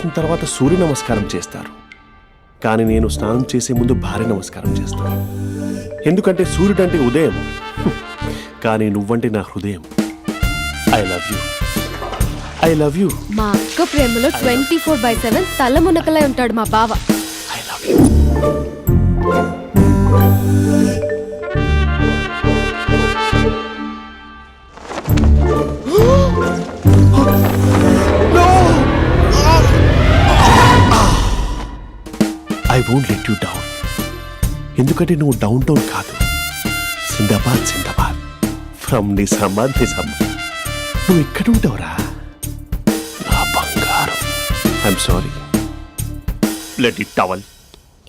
చేసిన తర్వాత సూర్య నమస్కారం చేస్తారు, కానీ నేను స్నానం చేసే ముందు భార్య నమస్కారం చేస్తాను. ఎందుకంటే సూర్యుడు అంటే ఉదయం, కానీ నువ్వంటే నా హృదయం. I love you, I love you. మా అక్క ప్రేమలో 24/7 తల మునకలై ఉంటాడు మా బావ. I love you. I won't let you down. ఎందుకంటే నువ్వు డౌన్ టౌన్ కాదు, జిందాబాద్ జిందాబాద్ ఫ్రమ్ నిజామాబాద్ నిజామాబాద్. నువ్వు ఇక్కడ ఉంటావురా నా బంగారం. I'm sorry, let it towel.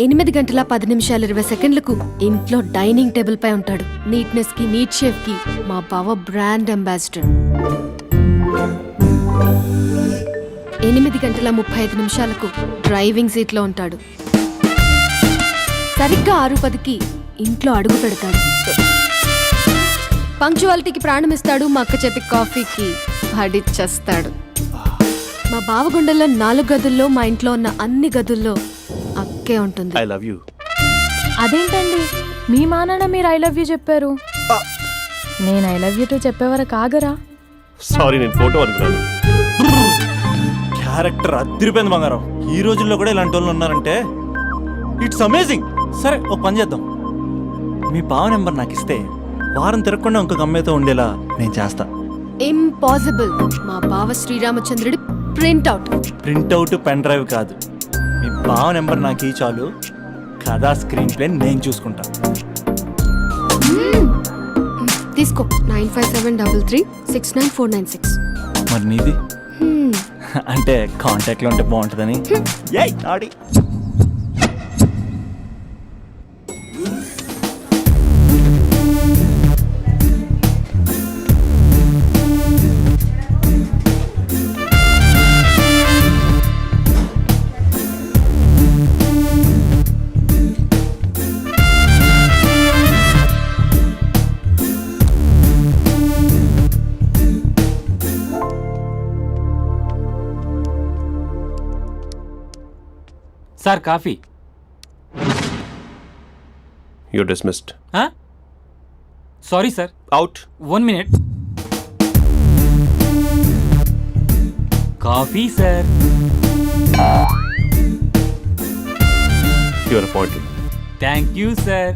8:10:20 ఇంట్లో డైనింగ్ టేబుల్ పై ఉంటాడు. నీట్నెస్ కి, నీట్ షేఫ్ కి మా బావ బ్రాండ్ అంబాసిడర్. 8:35 డ్రైవింగ్ సీట్ లో ఉంటాడు. సరిగ్గా 6:10 ఇంట్లో అడుగు పెడతాడు. పంక్చువాలిటీకి ప్రాణం ఇస్తాడు. మా అక్క చేతి కాఫీకి పడిచ్చేస్తాడు. మా బావ గుండెల్లో 4 గదుల్లో, మా ఇంట్లో ఉన్న అన్ని గదుల్లో అక్కే ఉంటుంది. I love you. అదేంటండి మీ మా నాన్న మీరు ఐ లవ్ యూ చెప్పారు, నేను ఐ లవ్ యూ టు చెప్పేవరకు ఆగరా? సారీ, నేను ఫోటో అనుకున్నాను. క్యారెక్టర్ అదిరిపోయింది బంగారం. ఈ రోజుల్లో కూడా ఇలాంటి వాళ్ళు ఉన్నారంటే ఇట్స్ అమేజింగ్. సరే ఒక పని చేద్దాం, మీ బావ నెంబర్ నాకు ఇస్తే వారం తిరగకుండా ఇంకొక అమ్మాయితో ఉండేలా నేను చేస్తా. ఇంపాసిబుల్. మా బావ శ్రీరామచంద్రుడి ప్రింట్అవుట్. ప్రింట్అవుట్ పెన్ డ్రైవ్ కాదు, మీ బావ నెంబర్ నాకు ఈ చాలు. కథా స్క్రీన్ ప్లే నేను చూసుకుంటా. తీసుకో. 9573369496. మరి నీది? అంటే కాంటాక్ట్లో ఉంటే బాగుంటుందని. ఏయ్ ఆడి sir coffee. You dismissed. Sorry sir. Out. 1 minute. Coffee sir. Your appointed. Thank you sir.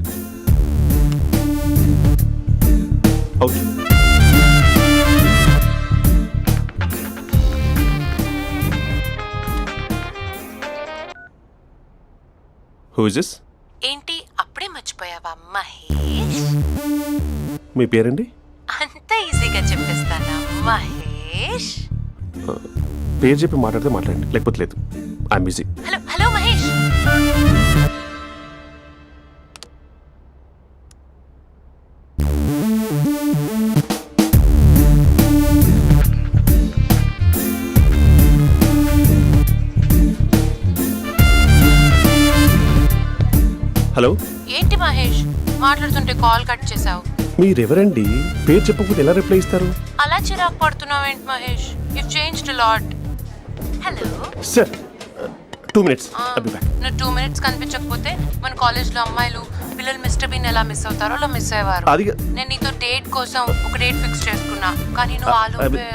Out. Who is this? ఏంటి అప్పుడే మర్చిపోయావా మహేష్? మీ పేరండి? అంత ఈజీగా చెప్పేస్తానా మహేష్? పేరు చెప్పి మాట్లాడితే మాట్లాడండి, లేకపోతే లేదు. I'm busy. Hello hello Mahesh. Hello. ఏంటి మహేష్ మాట్లాడుతుంటే కాల్ కట్ చేసావు? మీరెవరండి? పేరు చెప్పకపోతే ఎలా రిప్లై ఇస్తారు? అలా చిరాకు పడుతున్నావేంటి Mahesh? You changed lot. Hello sir, 2 minutes. I'll be back. నువ్వు 2 minutes కనిపించకపోతే మన కాలేజ్లో అమ్మాయిలు పిల్లలు మిస్టర్ బీన్ ఎలా మిస్ అవుతారో అలా మిస్ అయ్యేవారు. నేను నీతో డేట్ కోసం ఒక డేట్ ఫిక్స్ చేసుకున్నా, కానీ నువ్వు ఆలోపే.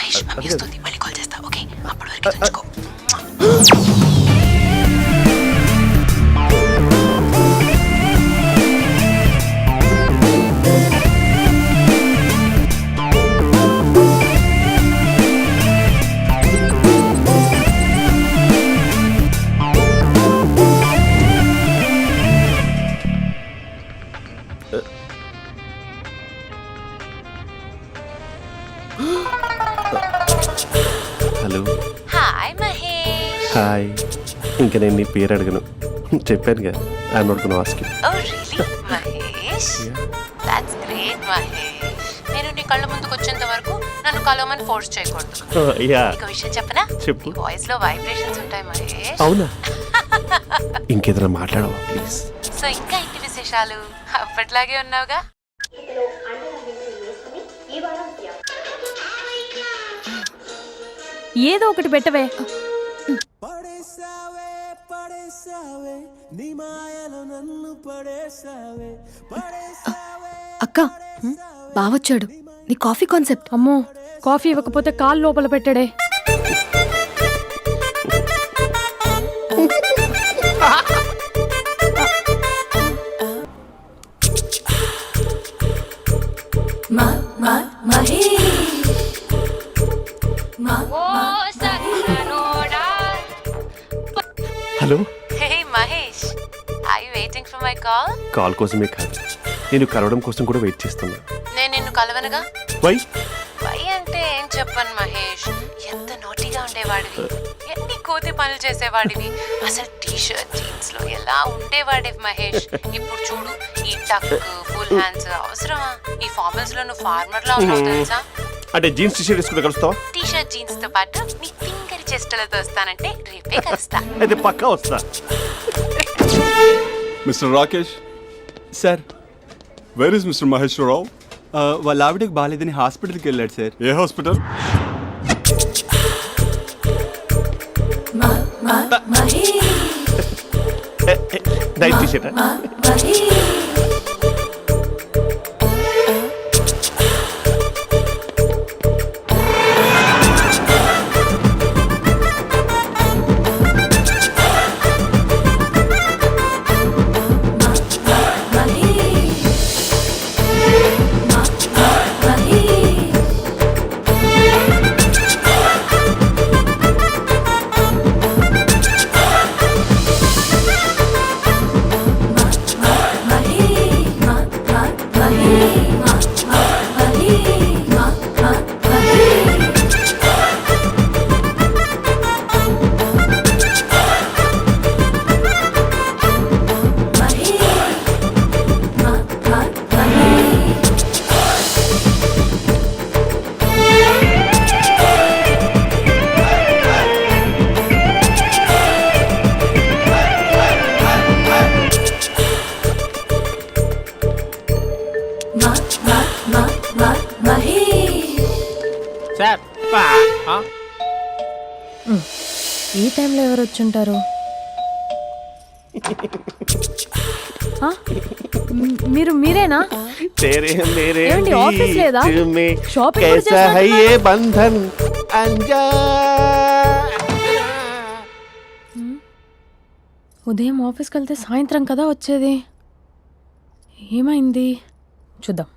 మహేష్ మమ్మీ వస్తుంది, మళ్ళీ కాల్ చేస్తా. ఓకే, అప్పటి వరకు తెచ్చుకో. హలో. హాయ్ మహేష్. హాయ్. ఇంకా నేను నీ పేరు అడగను, చెప్పానుగా. I'm not gonna ask you. Oh really Mahesh? That's great Mahesh. నేను నీ కళ్ళ ముందుకు వచ్చేంత వరకు నన్ను కలవమని ఫోర్స్ చేయకూడదు. యా. నీకు విషయం చెప్పనా? చెప్పు. నీ వాయిస్ లో వైబ్రేషన్స్ ఉంటాయి మహేష్. అవునా? ఇంకేదైనా మాట్లాడవా ప్లీజ్? సో ఇంకా ఇంటి విశేషాలు అప్పట్లాగే ఉన్నావుగా? ఏదో ఒకటి పెట్టవే. అక్క బావొచ్చాడు. నీ కాఫీ కాన్సెప్ట్. అమ్మో కాఫీ ఇవ్వకపోతే కాలు లోపల పెట్టాడే. Hello, hey Mahesh, I waiting for my call? Call కోసమే కాదు, నేను కలవడం కోసం కూడా వెయిట్ చేస్తున్నా. నేను నిన్ను కలవనుగా. వై? వై అంటే ఏం చెప్పను మహేష్, ఎంత నోటీగా ఉండేవాడివి, ఎన్ని కోతి పనులు చేసేవాడివి, అసలు టీ షర్ట్ జీన్స్ లో ఎలా ఉండేవాడివి మహేష్. ఇప్పుడు చూడు, ఈ టక్ ఫుల్ హ్యాండ్స్ అవసరమా? ఈ ఫార్మల్స్ లో నువ్వు ఫార్మర్ లా ఉన్నావు తెలుసా? అంటే జీన్స్ టీ షర్ట్ వేసుకుంటే కలుస్తావా? టీ షర్ట్ జీన్స్ తో పాటు నీ ఫింగర్ చెస్టలతో వస్తానంటే రేపే కలుస్తా. అయితే పక్కా వస్తా. Mister Rakesh, sir where is mister Maheshwararao? వాళ్ళ ఆవిడకి బాగాలేదని హాస్పిటల్కి వెళ్ళాడు సార్. ఏ hospital? Night T shirt. Sir ఈ టైంలో ఎవరు వచ్చుంటారు? మీరేనా? तेरे मेरे ఏమండి, ఆఫీస్ లేదా? बीच में షాపింగ్ కూడా कैसा है చేసినట్టున్నారు? ये बंधन अंजा. ఉదయం ఆఫీస్కి వెళ్తే సాయంత్రం కదా వచ్చేది. ఏమైంది చూద్దాం.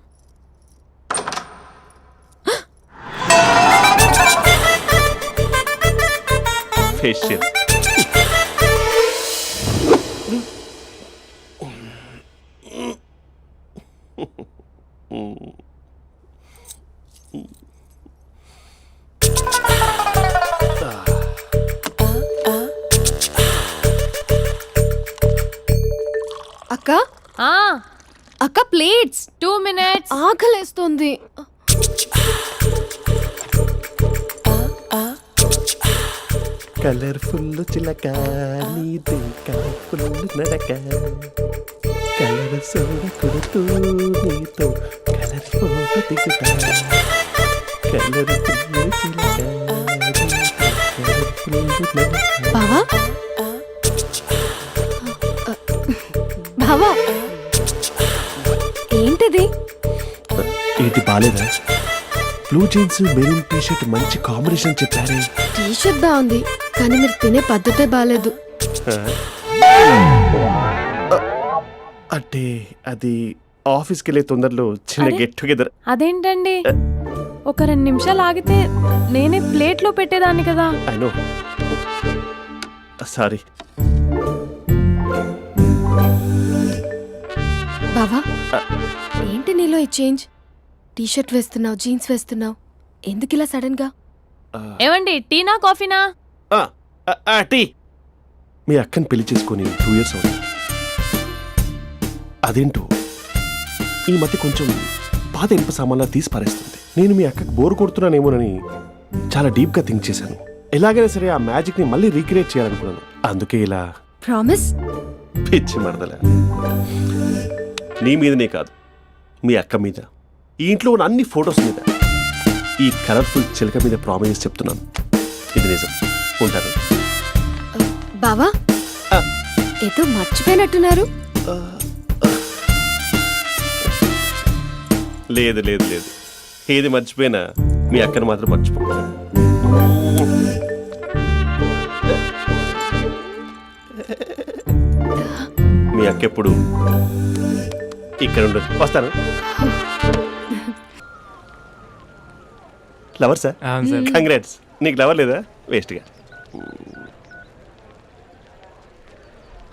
फेशियल. అక్క ఆ అక్క ప్లేట్స్. 2 minutes. ఆకలేస్తుంది. కలర్ఫుల్ చిలక నీదే కలర్ఫుల్ నడక కలర్ సోడ కొడుతూ నీతో కలర్ ఫోటో దిగుతా కలర్ఫుల్ చిలక బావా బావా ఏంటిది? ఏంటి బాలేదా? Blue jeans maroon T shirt మంచి కాంబినేషన్ చెప్పారే. టీ షర్ట్ బాగుంది కానీ మీరు తినే పద్ధతే బాలేదు. అంటే అది ఆఫీస్కి వెళ్ళే తొందరలో చిన్న అరే? Get together. అదేంటండి, ఒక 2 నిమిషాలు ఆగితే నేనే ప్లేట్లో పెట్టేదాన్ని కదా. I know, sorry. బావా ఏంటి నీలో ఈ చేంజ్? టీ షర్ట్ వేస్తున్నావు, జీన్స్ వేస్తున్నావు, ఎందుకు ఇలా సడన్ గా? ఏమండి, టీనా కాఫీనా? టీ. మీ అక్కని పెళ్లి చేసుకొని 2 years అవుతుంది. అదేంటో ఈ మధ్య కొంచెం పాత ఇనుప సామాన్లా తీసి పారేస్తుంది. నేను మీ అక్కకు బోర్ కొడుతున్నానేమోనని చాలా డీప్గా థింక్ చేశాను. ఎలాగైనా సరే ఆ మ్యాజిక్ని మళ్ళీ రీక్రియేట్ చేయాలనుకున్నాను. అందుకే ఇలా. ప్రామిస్? పిచ్చి మరదల, నీ మీదనే కాదు, మీ అక్క మీద, ఈ ఇంట్లో ఉన్న అన్ని ఫొటోస్ మీద, ఈ కలర్ఫుల్ చిలక మీద ప్రామిస్ చెప్తున్నాను. ఇది నిజం. ఉంటాను. బావా ఏదో మర్చిపోయినట్టున్నారు. లేదు లేదు లేదు, ఏది మర్చిపోయినా మీ అక్కను మాత్రం మర్చిపో. మీ అక్క ఎప్పుడు ఇక్కడ ఉండదు. వస్తాను. Lover sir, congrats. నీకు లవర్ లేదా? వేస్ట్గా.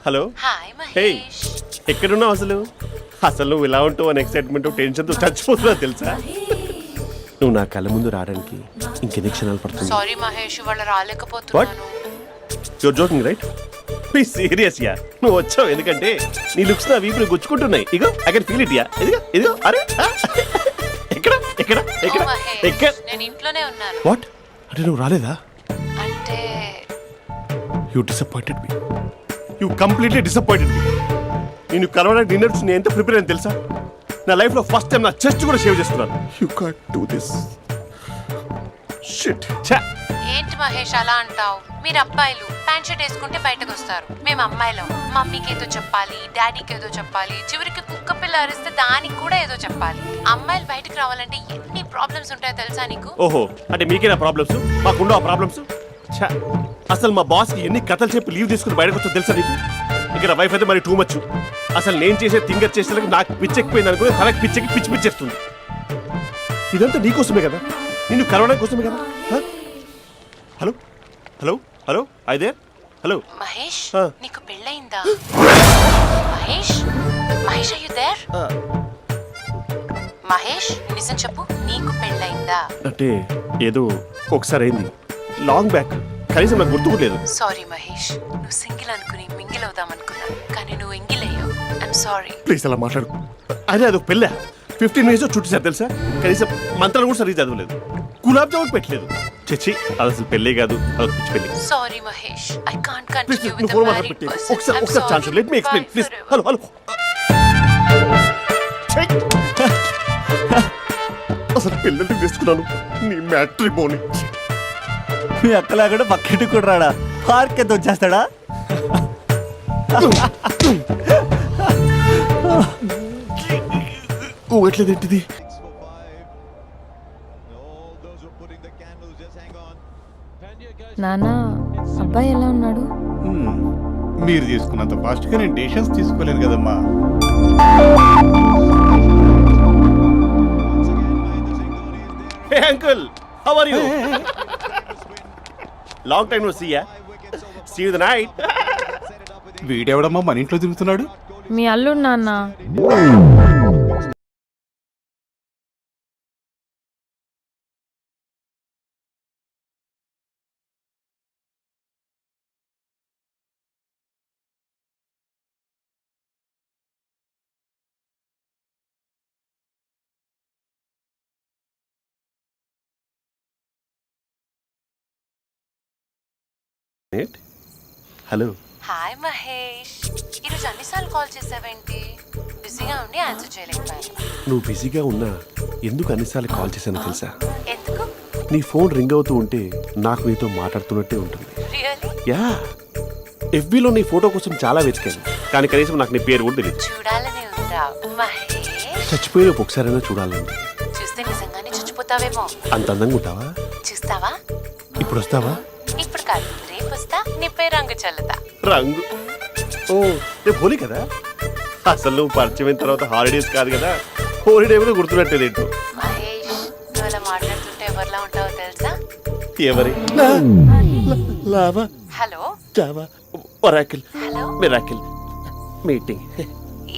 Hello, hi hey, Mahesh. ఎక్కడున్నావు అసలు? అసలు నువ్వు ఇలా ఉంటావు అని ఎక్సైట్మెంట్ టెన్షన్తో చచ్చిపోతున్నా తెలుసా? నువ్వు నా కళ్ళ ముందు రావడానికి ఇంకెన్ని క్షణాలు పడుతుంది? సారీ మహేష్, వాళ్ళు రాలేకపోతున్నాను. Your joking right? Please serious yeah. నువ్వు వచ్చావు ఎందుకంటే నీ లుక్స్ నా వీపుని గుచ్చుకుంటున్నాయి. ఇగో I can feel it yeah. ఇదిగో ఇదిగో. అరే ఎక్కడ ఎక్కడ ఓ ఎక్కడ మహేష్, ఎక్కడ? నేను ఇంట్లోనే ఉన్నాను. వాట్ అంటే నువ్వు రాలేదా? అంటే you disappointed me. You completely disappointed me. నేను కలవడానికి డిన్నర్స్ నేను ఎంత ప్రిపేర్ అని తెలుసా? నా లైఫ్లో ఫస్ట్ టైం నా చెస్ట్ కూడా సేవ్ చేస్తున్నాను. You can't do this shit. ఏంటి మహేష్ అలా అంటావు? మీరు అబ్బాయిలు ప్యాంట్ షర్ట్ వేసుకుంటే బయటకు వస్తారు. మేము అమ్మాయిలం మమ్మీకి ఏదో చెప్పాలి, డాడీకి ఏదో చెప్పాలి, చివరికి కుక్క పిల్ల అరిస్తే దానికి కూడా ఏదో చెప్పాలి. అమ్మాయిలు బయటకు రావాలంటే ఎన్ని ప్రాబ్లమ్స్ ఉంటాయో తెలుసా నీకు? ఓహో, అంటే మీకేనా ప్రాబ్లమ్స్? మాకుండా ఆ ప్రాబ్లమ్స్? అసలు మా బాస్కి ఎన్ని కథలు చెప్పి లీవ్ తీసుకుని బయటకు వచ్చో తెలుసా నీకు? ఇక్కడ వైఫ్ అయితే మరి టూ మచ్. అసలు నేను చేసే థింగర్ చేసేందుకు నాకు పిచ్చెక్కిపోయింది అనుకుని తనకి పిచ్చెక్కి పిచ్చి పిచ్చేస్తుంది. ఇదంతా నీకోసమే కదా, నిన్ను కలవడానికి కోసమే కదా. హలో హలో హలో, అయితే హలో మహేష్, ఆ. నీకు పెళ్ళయిందా? Mahesh, Mahesh are you there? Mahesh నిజం చెప్పు, నీకు పెళ్ళయిందా? అంటే ఏదో ఒకసారి అయింది, లాంగ్ బ్యాక్, కనీసం నాకు గుర్తుకోలేదు. సారీ మహేష్, నువ్వు సింగిల్ అనుకుని మింగిల్ అవుదాం అనుకున్నా, కానీ నువ్వు ఎంగిల్ అయ్యావు. I'm sorry. ప్లీజ్ అలా మాట్లాడు. అదే అదొక పెళ్ళ 15 మినిట్స్ చుట్టేసారు తెలుసా? కనీసం మంత్రాలు కూడా సరిగ్గా చదవలేదు, గులాబ్ జామున్ పెట్టలేదు. చచ్చి, అది అసలు పెళ్ళే కాదు, అదొక పిచ్చి పెళ్ళి. Sorry Mahesh, I can't please continue with నువ్వు ద ఫోన్ మ్యారీడ్ మాట్లాడి పర్సన్. ఒకసారి chance let me explain please. Hello hello. అసలు పిల్లల్ని తీసుకున్నాను నీ మ్యాట్రీ బోని. మీ అక్కలా కూడా పక్కింటి కూడా రాడా? పార్క్ ఎంత వచ్చేస్తాడా? ఎట్లేదు ఏంటిది? నాన్న, అబ్బాయి ఎలా ఉన్నాడు? మీరు తీసుకున్నంత ఫాస్ట్గా నేను డెసిషన్స్ తీసుకోలేను కదమ్మా. Hey uncle, how are you? Long time no see ya. See you the night. వీడెవడమ్మా మన ఇంట్లో తిరుగుతున్నాడు? మీ అల్లుడు నాన్న. హలో. హాయ్ మహేష్, ఈరోజు అన్నిసార్లు కాల్ చేసావేంటి? బిజీగా ఉండి ఆన్సర్ చేయలేకపోయాను. నువ్వు బిజీగా ఉన్నా ఎందుకు అన్నిసార్లు కాల్ చేశానో తెలుసా? ఎందుకు? నీ ఫోన్ రింగ్ అవుతూ ఉంటే నాకు నీతో మాట్లాడుతున్నట్టే ఉంటుంది. రియల్లీ? యా, ఎఫ్బీలో నీ ఫోటో కోసం చాలా వెతికాను, కానీ కనీసం నాకు నీ పేరు కూడా తెలియదు. చూడాలని ఉందా మహేష్? చచ్చిపోయిన ఒకసారైనా చూడాలండి. చూస్తే నిజంగానే చచ్చిపోతావేమో. అంత అందంగా ఉంటావా? చూస్తావా? ఇప్పుడు వస్తావా? ఇప్పుడు కాదు, రేపు వస్తా, నీపై రంగు చల్లుతా. రంగు? ఓ, రేపు హోలీ కదా. అసలు నువ్వు పరిచయం తర్వాత హాలిడేస్ కాదు కదా, హోలిడే కూడా గుర్తున్నట్టేది ఏంటో. మహేష్, నువ్వు అలా మాట్లాడుతుంటే ఎవరిలా ఉంటావో తెలుసా? ఎవరి? Lava, hello Java, Oracle, hello, miracle, meeting,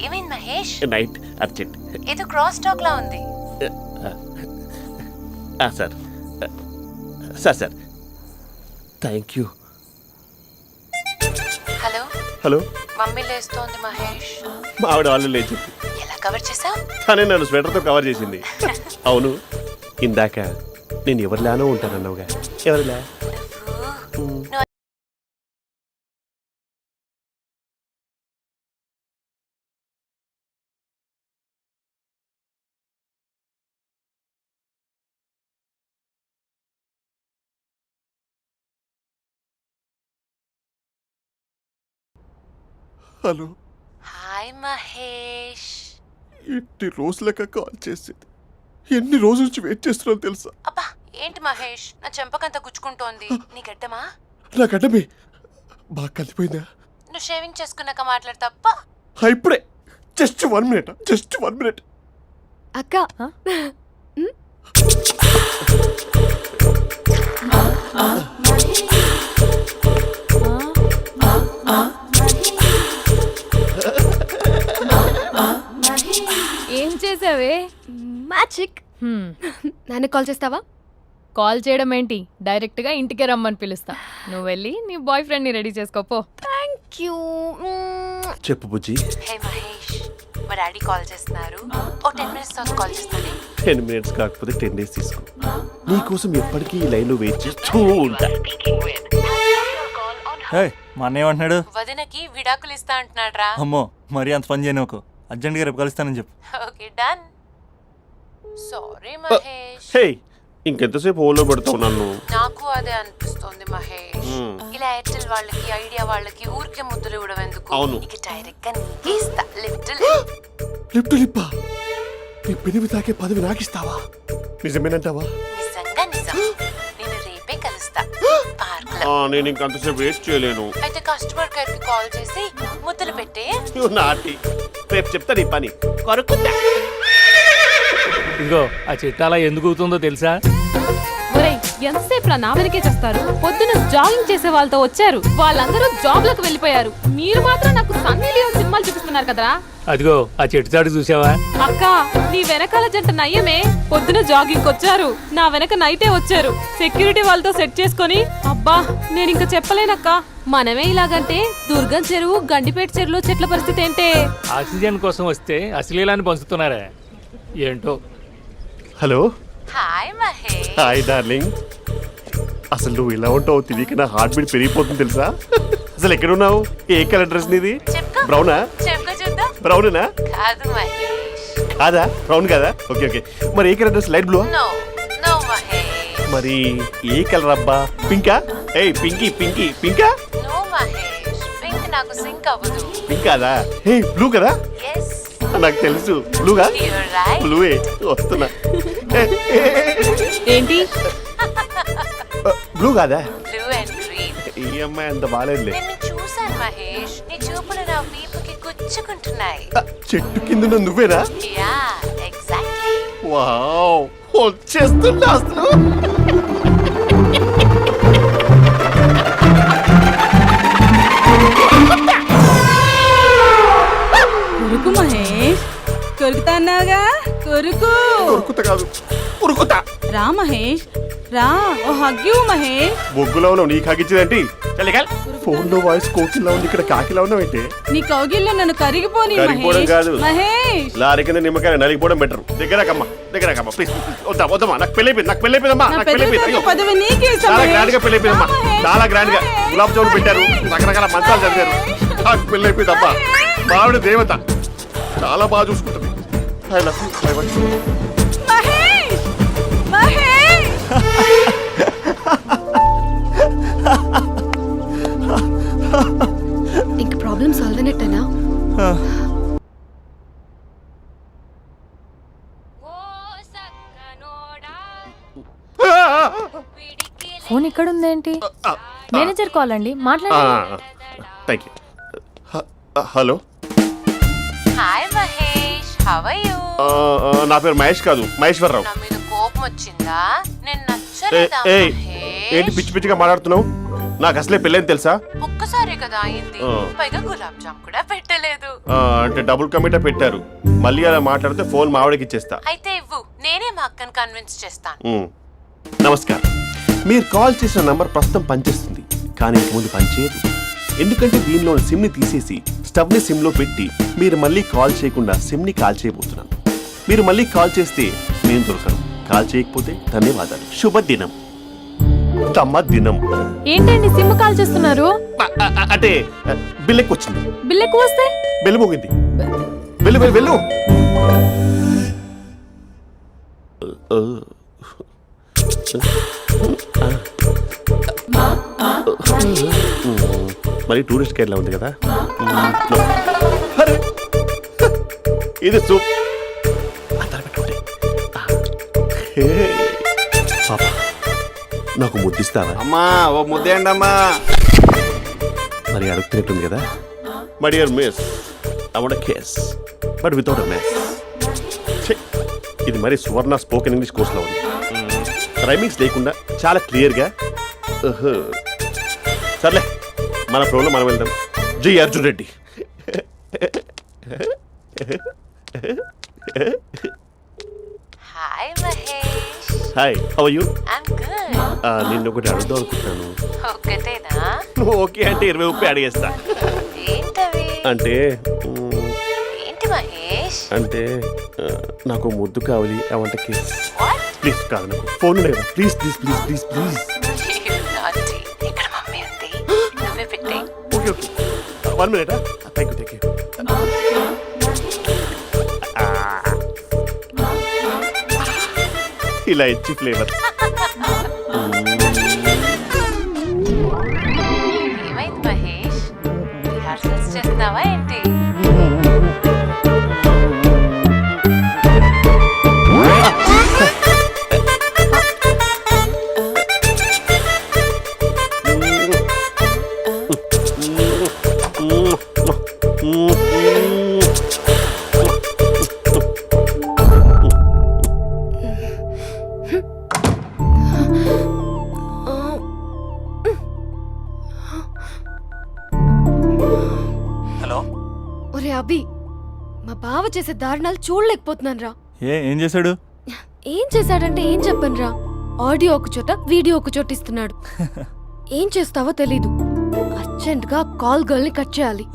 ఏమైంది మహేష్? Night, urgent. ఏదో క్రాస్ టాక్ లా ఉంది. Sir sir sir thank you. Hello, hello, mummy లేస్తోంది మహేష్. మా ఆవిడ వాళ్ళు లేచింది. ఎలా కవర్ చేసావు? తనే నన్ను స్వెటర్తో కవర్ చేసింది. అవును, ఇందాక నేను ఎవరిలానో ఉంటానన్నావుగా, ఎవరిలా? Hello, hi Mahesh. ఎన్ని రోజులక కాల్ చేసేది? ఎన్ని రోజుల నుంచి వెయిట్ చేస్తున్నావు తెలుసా? అబ్బా ఏంటి మహేష్, నా చెంపకంత గుచ్చుకుంటోంది. నీ గడ్డమా? నా గడ్డమే బాగా కలిపోయిందా? నువ్వు షేవింగ్ చేసుకున్నాక మాట్లాడతాప్పా. ఇప్పుడే జస్ట్ 1 మినిట్, జస్ట్ 1 మినిట్. అక్క ఏం చేసావే? మ్యాజిక్. నాన్న కాల్ చేస్తావా? కాల్ చేయడం ఏంటి, డైరెక్ట్గా ఇంటికే రమ్మని పిలుస్తా. నువ్వు వెళ్ళి నీ బాయ్ ఫ్రెండ్ని రెడీ చేసుకోపో. Thank you. చెప్పు బుజ్జి. హే మహేష్, మా డాడీ కాల్ చేస్తున్నారు. ఓ 10 minutes తర్వాత కాల్ చేస్తాను. 10 మినిట్స్ కాకపోతే 10 డేస్ తీసుకో. నీకోసం ఎప్పటికీ ఈ లైన్లో వెయిట్ చేస్తూ ఉంటా. హే, మా అన్నయ్య ఏమంటున్నాడు? వదినకి విడాకులు ఇస్తా అంటున్నాడు రా. అమ్మో, మరీ అంత పని చేయను. ఒక అర్జెంట్గా రేపు కలుస్తానని చెప్పు. Okay done. సారీ మహేష్. హే, ఇంకెంతసేపు హోల్లో పెడతావు నన్ను? నాకు అదే అనిపిస్తోంది మహేష్. ఇలా ఎయిర్టెల్ వాళ్ళకి, ఐడియా వాళ్ళకి ఊరికే ముద్దులు ఇవ్వడం ఎందుకు? అవును. ఇక డైరెక్ట్ గా నీకే ఇస్తా. లిప్టు లిప్పా, నీ పెనివి తాకే పదవి నాకిస్తావా? నిజమేనంటావా? నిజంగా నిజం. నేను రేపే కలుస్తా పార్క్ లో. నేను ఇంకంతసేపు వేస్ట్ చేయలేను. అయితే కస్టమర్ కేర్ కి కాల్ చేసి ముద్దులు పెట్టే. నాటి రేపు చెప్తా నీ పని. కొరుకుంటా. ఇదిగో ఆ చెట్టు అలా ఎందుకు అవుతుందో తెలుసా? ఒరేయ్, ఎంతసేపు నా వెనకే చేస్తారు? పొద్దున జాగింగ్ చేసే వాళ్ళతో వచ్చారు, వాళ్ళందరూ జాబ్లకు వెళ్ళిపోయారు. మీరు మాత్రం నాకు సన్నీ లియోన్ సినిమాలు చూపిస్తున్నారు కదరా. అదిగో ఆ చెట్టు చాటు చూసావా? అక్క, నీ వెనకాల జంట నయ్యమే. పొద్దున జాగింగ్ వచ్చారు, నా వెనక నైటే వచ్చారు. సెక్యూరిటీ వాళ్ళతో సెట్ చేసుకొని, అబ్బా నేను ఇంకా చెప్పలేనక్క. మనమే ఇలాగంటే దుర్గం చెరువు, గండిపేట చెరువులో చెట్ల పరిస్థితి ఏంటే? ఆక్సిజన్ కోసం వస్తే అశ్లీలాన్ని పంచుతున్నారా ఏంటో. Hello. Hi Mahesh. Hi darling. అసలు నువ్వు ఇలా ఉంటావు తెలియక నా హార్ట్ బీట్ పెరిగిపోతుంది తెలుసా? అసలు ఎక్కడున్నావు? ఏ కలర్ డ్రెస్ నీది? చెప్పుకో. బ్రౌనా? చెప్పుకో చూద్దాం. బ్రౌనేనా? కాదు మహేష్. కాదా? బ్రౌన్ కాదా? Okay okay. మరి ఏ colour dress? Light blue? No no Mahesh. మరి ఏ కలర్ అబ్బా? పింకా? ఏయ్ పింకీ పింకీ పింకా? నో మహేష్, పింక్ నాకు సింక్ అవ్వదు. పింక్ కాదా? హే బ్లూ కదా? ఎస్ నాకు తెలుసు. బ్లూగా? You're right. బ్లూవే వస్తున్నా. ఏంటి? బ్లూ కాదా? Blue and green. ఈ అమ్మాయి అంత బాగాలేదులే. నిన్ను చూశాను మహేష్, నీ చూపులు నా వీపుకి గుచ్చుకుంటున్నాయి. చెట్టు కింద ఉన్న నువ్వేనా? Yeah exactly. వావ్, వచ్చేస్తున్నా అసలు. కొరుకు మహేష్, కొరుకుతా అన్నావుగా, కొరుకు. ఉరుకుతా కాదు, ఉరుకుతా. రా మహేష్ రా, ఓ హగ్గు మహేష్. బొగ్గులో ఉన్నావు, నీకు హగిచ్చిందేంటి? ఫోన్ లో వాయిస్ కోకిలా ఉంది, ఇక్కడ కాకిలా ఉన్నావు ఏంటి? నీ కౌగిల్లో నన్ను కరిగిపోని కరిగిపోవడం మహేష్. కాదు. మహేష్, లారీ కింద నిమ్మకాయ నలిగిపోవడం బెటర్. దగ్గరకమ్మా దగ్గరకమ్మా ప్లీజ్. వద్దా వద్దమ్మా, నాకు పెళ్ళైపోయింది, నాకు పెళ్ళైపోయిందమ్మా, నా నాకు పెళ్ళైపోయింది. పెద్ద అయ్యో పదవి నీకే ఇస్తా చాలా మహేష్. గ్రాండ్ గా పెళ్ళైపోయిందమ్మా, రా మహేష్, చాలా గ్రాండ్ గా. మహేష్. గులాబ్ జామున్ పెట్టారు, రకరకాల మంచాలు చదివారు. నాకు పెళ్ళైపోయిందమ్మా. మావిడ దేవత, చాలా బాగా చూసుకుంటుంది. I love you, I want you. Mahesh, Mahesh. ఇంక ప్రాబ్లం సాల్వ్ అయినట్టేనా? ఫోన్ ఇక్కడ ఉందేంటి? మేనేజర్ కాల్ అండి, మాట్లాడండి. Thank you. Hello. Hi Mahesh, how are you? నా పేరు మహేష్ కాదు, మహేశ్వరరావు. నా మీద కోపం వచ్చిందా? నేను నచ్చలేదా ఏయ్, ఏంటి మహేష్? పిచ్చి పిచ్చిగా మాట్లాడుతున్నావు? నాకు అసలే పెళ్ళని తెలుసా? ఒక్కసారి కదా అయింది, పైగా గులాబ్ జామ్ కూడా పెట్టలేదు. అంటే డబుల్ కమిటా పెట్టారు. మళ్ళీ అలా మాట్లాడితే ఫోన్ మావిడకి ఇచ్చేస్తా. అయితే ఇవ్వు, నేనే మా అక్కని కన్విన్స్ చేస్తాను. నమస్కారం. మీరు కాల్ చేసిన నంబర్ ప్రస్తుతం పనిచేస్తుంది, కానీ ఇంక ముందు పనిచేయదు. ఎందుకంటే దీనిలో సిమ్ని తీసేసి స్టవ్ని సిమ్లో పెట్టి మీరు మళ్ళీ కాల్ చేయకుండా సిమ్ని కాల్ చేయబోతున్నాను. మీరు మళ్ళీ కాల్ చేస్తే నేను దొరకను, కాల్ చేయకపోతే ధన్యవాదాలు. శుభదినం. తమ దినం. ఏంటండి సిమ్ కాల్ చేస్తున్నారు? అంటే బిల్ ఎక్కువ వచ్చింది. బిల్ ఎక్కువ వస్తే? బెల్లు మోగింది. వెళ్ళు వెళ్ళు వెళ్ళు. మరి టూరిస్ట్ గైడ్లా ఉంది కదా. అరే, ఇది సూప్ పెట్టుకోండి. పాప నాకు ముద్దిస్తావా? అమ్మా ఓ ముద్దేయండి అమ్మా. మరి అడుగుతున్నట్టుంది కదా. My dear miss, I want case but without a mess. ఇది మరి సువర్ణ స్పోకెన్ ఇంగ్లీష్ కోర్సులో ఉంది. రైమింగ్స్ లేకుండా చాలా క్లియర్గా. సర్లే, మన ప్రోలో మనం వెళ్దాం. జి Arjun Reddy. Hi Mahesh. Hi, how are you? I'm good. నిన్ను ఒకటి అడుగుదాం అనుకుంటున్నాను. ఒకటేనా? నువ్వు ఓకే అంటే 20 రూపాయలు అడిగేస్తా. ఏంటవి? అంటే ఏంటి మహేష్? అంటే నాకు ముద్దు కావాలి. I want kiss. ప్లీజ్. కాదు, నాకు ఫోన్ లేదా? Please please please please please. నాటి ఇక్కడ మమ్మీ ఉంది, నువ్వే పెట్టే. Okay okay, 1 minute. Thank you. ఇలా ఇచ్చి ఫ్లేవర్. ఏమైంది మహేష్? రిహార్సల్స్ చేస్తున్నావా ఏంటి? ఒరే అభి, మా బావ చేసే దారుణాలు చూడలేకపోతున్నాను రా. ఏం చేశాడు? ఏం చేశాడంటే ఏం చెప్పను రా. ఆడియో ఒక చోట, వీడియో ఒక చోట ఇస్తున్నాడు. ఏం చేస్తావో తెలీదు. అర్జెంట్ గా కాల్ గర్ల్ ని కట్ చేయాలి.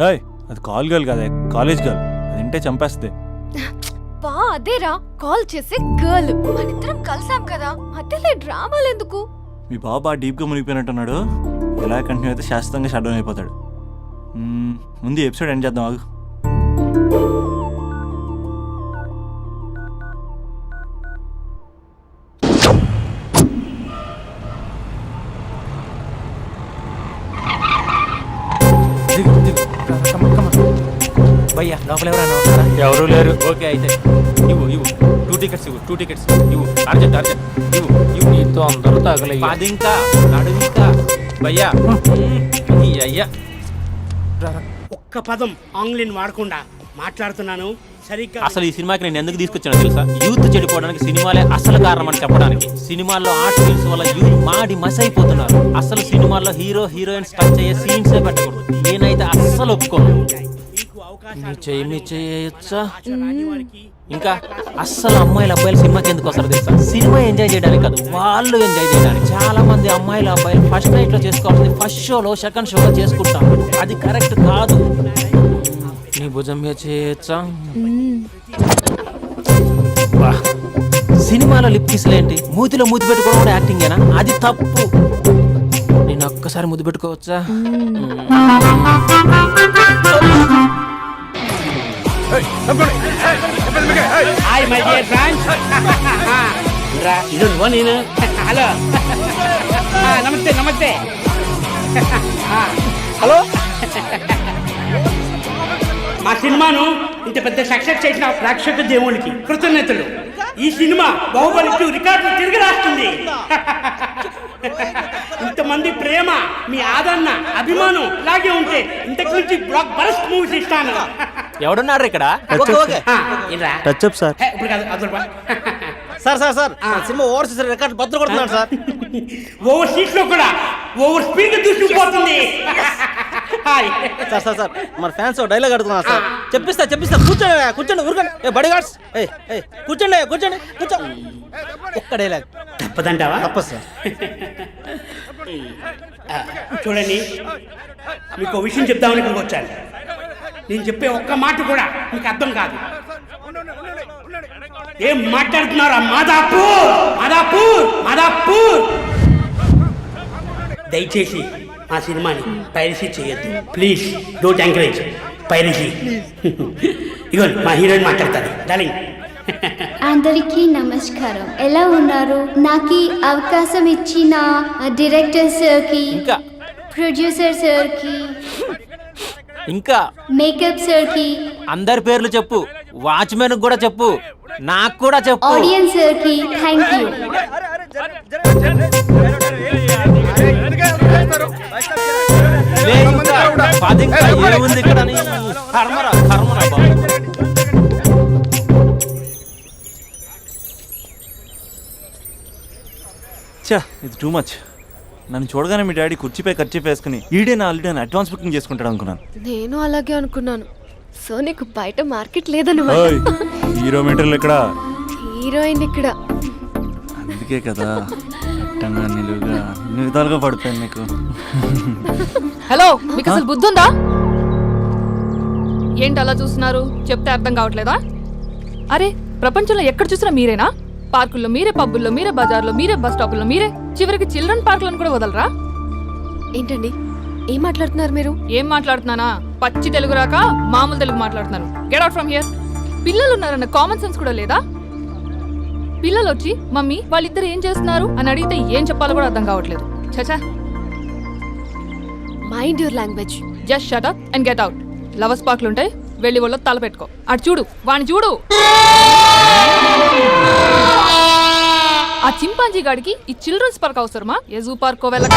అది కాల్ గర్ల్ కాదే, కాలేజ్ గర్ల్. అది వింటే చంపేస్తే. బా అదేరా, కాల్ చేసే గర్ల్. మనిద్దరం కలిసాం కదా, మధ్యలో డ్రామాలు ఎందుకు? మీ బాబా డీప్గా మునిగిపోయినట్టున్నాడు. ఎలా కంటిన్యూ అయితే శాశ్వతంగా షట్ డౌన్ అయిపోతాడు. ముందు ఎపిసోడ్ ఎండ్ చేద్దాం, ఆగు. భయ్యా లోపల ఎవరైనా ఉన్నారా? ఎవరూ లేరు. ఓకే అయితే ఇవ్వు 2 టికెట్స్ ఇవ్వు. 2 టికెట్స్ ఇవ్వు. అర్జెంట్ ఇవ్వు. నీతో అందరూ తగలయ్యా. అది ఇంకా నడు ఇంకా. భయ్యా ఈ అయ్యా ఒక్క పదం ఆంగ్లీన్ వాడకుండా మాట్లాడుతున్నాను సరిగ్గా. అసలు ఈ సినిమాకి నేను ఎందుకు తీసుకొచ్చానో తెలుసా? యూత్ చెడిపోవడానికి సినిమాలే అసలు కారణం అని చెప్పడానికి. సినిమాల్లో ఆర్ట్ ఫిల్మ్స్ వల్ల యూత్ మాడి మస్ అయిపోతున్నారు. అసలు సినిమాల్లో హీరో హీరోయిన్స్ టచ్ అయ్యే సీన్స్ పెట్టకూడదు. నేనైతే అస్సలు ఒప్పుకోను. చేయొచ్చా? ఇంకా అస్సలు అమ్మాయిలు అబ్బాయిలు సినిమాకి ఎందుకు వస్తారు తెలుసా? సినిమా ఎంజాయ్ చేయడానికి కాదు, వాళ్ళు ఎంజాయ్ చేయడానికి. చాలా మంది అమ్మాయిలు అబ్బాయిలు ఫస్ట్ నైట్ లో చేసుకోవాల్సింది ఫస్ట్ షోలో, సెకండ్ షోలో చేసుకుంటాం. అది కరెక్ట్ కాదు. నీ భుజం మీద చేయొచ్చా? సినిమాలో లిప్ కిస్లేంటి? మూతిలో మూతి పెట్టుకోవడం కూడా యాక్టింగేనా? అది తప్పు. నేను ఒక్కసారి ముద్దు పెట్టుకోవచ్చా? Hi my dear friends. ఇది నేను. హలో, నమస్తే. హలో. మా సినిమాను ఇంత పెద్ద సక్సెస్ చేసిన ప్రేక్షక దేవునికి కృతజ్ఞతలు. ఈ సినిమా బాహుబలి 2 రికార్డులు తిరిగి రాస్తుంది. ఇంతమంది ప్రేమ, మీ ఆదరణ, అభిమానం ఇలాగే ఉంటే ఇంతకు నుంచి బ్లాక్ బరస్ట్ మూవీస్ ఇస్తాను. ఎవడున్నారు ఇక్కడ? Touch up sir. ఇప్పుడు కాదు, అదొక సార్ సినిమా ఓవర్సీస్ రికార్డ్ బద్దలు కొడుతున్నాడు సార్. ఓవర్ సీట్ లో కూడా ఓవర్ స్పీడ్ దూసుకుపోతుంది. సార్ మన ఫ్యాన్స్ డైలాగ్ అడుగుతున్నారు సార్. చెప్పిస్తా కూర్చోండి ఊరుకోండి. బడి గార్డ్స్ కూర్చోండి ఒక్క డైలాగ్ తప్పదంటావా? తప్పదు సార్. చూడండి, మీకు ఒక విషయం చెప్దామని ఇక్కడికి వచ్చాను. నేను చెప్పే ఒక్క మాట కూడా మీకు అర్థం కాదు. ఏం మాట్లాడుతున్నారా? మాదాపూర్. దయచేసి మా సినిమాని పైరసీ చేయొద్దు ప్లీజ్. Don't encourage piracy. ఇగో మా హీరోయిన్ మాట్లాడతారు. డార్లింగ్. అందరికీ నమస్కారం. ఎలా ఉన్నారు? నాకు ఈ అవకాశం ఇచ్చిన డైరెక్టర్ సార్కి, ప్రొడ్యూసర్ సార్కి, ఇంకా మేకప్ సార్ కి, అందరి పేర్లు చెప్పు, వాచ్మెన్ కూడా చెప్పు, నాకు కూడా చెప్పు. ఆడియన్స్ సార్ కి థ్యాంక్ యూ. లే ఇంకా, పది ఇంకా ఏముంది ఇక్కడ అని. కర్మరా కర్మరా బాబు. చా ఇది టూ మచ్. నన్ను చూడగానే మీ డాడీ కుర్చీపై ఖర్చు వేసుకుని ఈడేనా ఆల్రెడీ అని అడ్వాన్స్ బుకింగ్ చేసుకుంటాడు అనుకున్నాను. నేను అలాగే అనుకున్నాను. సో నీకు బయట మార్కెట్ లేదన్నమాట. ఓయ్, హీరో మీటర్లు ఇక్కడ. హీరోయిన్ ఇక్కడ. అందుకే కదా అట్టంగా నిలువుగా అన్ని విధాలుగా పడిపోయాను నీకు. హలో, మీకు అసలు బుద్ధి ఉందా? ఏంటి అలా చూస్తున్నారు? చెప్తే అర్థం కావట్లేదా? అరే, ప్రపంచంలో ఎక్కడ చూసినా మీరేనా? పార్కుల్లో మీరే, పబ్బుల్లో మీరే, బజార్లో మీరే, బస్ స్టాపుల్లో మీరే, చివరికి చిల్డ్రన్ పార్కులను కూడా వదలరా? ఏంటండి ఏం మాట్లాడుతున్నారు మీరు? ఏం మాట్లాడుతున్నానా? పచ్చి తెలుగు రాక మామూలు తెలుగు మాట్లాడుతున్నాను. Get out from here. పిల్లలు ఉన్నారన్న కామన్ సెన్స్ కూడా లేదా? పిల్లలు వచ్చి మమ్మీ వాళ్ళిద్దరు ఏం చేస్తున్నారు అని అడిగితే ఏం చెప్పాలో కూడా అర్థం కావట్లేదు. చచా. Mind your language. Just shut up and get out. Lovers పార్క్లు ఉంటాయి, వెళ్ళి వాళ్ళ తల పెట్టుకో. అటు చూడు, వాణ్ణి చూడు. ఆ చింపాంజీ గాడికి ఈ చిల్డ్రన్స్ పార్క్ అవసరమా? ఏ జూ పార్కో వెళ్ళక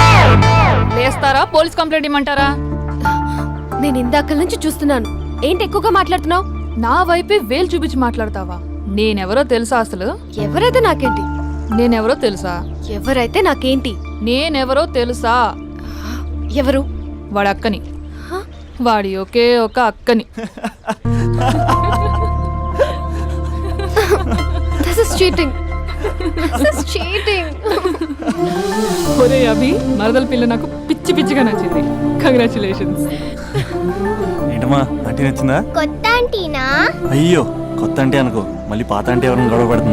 లేస్తారా? పోలీస్ కంప్లైంట్ ఇమ్మంటారా? నేను ఇందాక నుంచి చూస్తున్నాను. ఏంటి ఎక్కువగా మాట్లాడుతున్నావు? నా వైపే వేలు చూపించి మాట్లాడతావా? నేనెవరో తెలుసా అసలు? ఎవరైతే నాకేంటి? నేనెవరో తెలుసా? ఎవరైతే నాకేంటి? నేనెవరో తెలుసా? ఎవరు? వాడి అక్కని. వాడి ఒకే ఒక అక్కని. This is cheating. This is cheating. ఒరే అభి, మరదల పిల్ల నాకు పిచ్చి పిచ్చిగా నచ్చింది. కంగ్రాచులేషన్స్. ఏంటమ్మా ఆంటీ నచ్చిందా? కొత్త ఆంటీనా? అయ్యో, కొత్త అంటే అనుకో, మళ్ళీ పాత అంటే ఎవరైనా గొడవ పడుతుంది.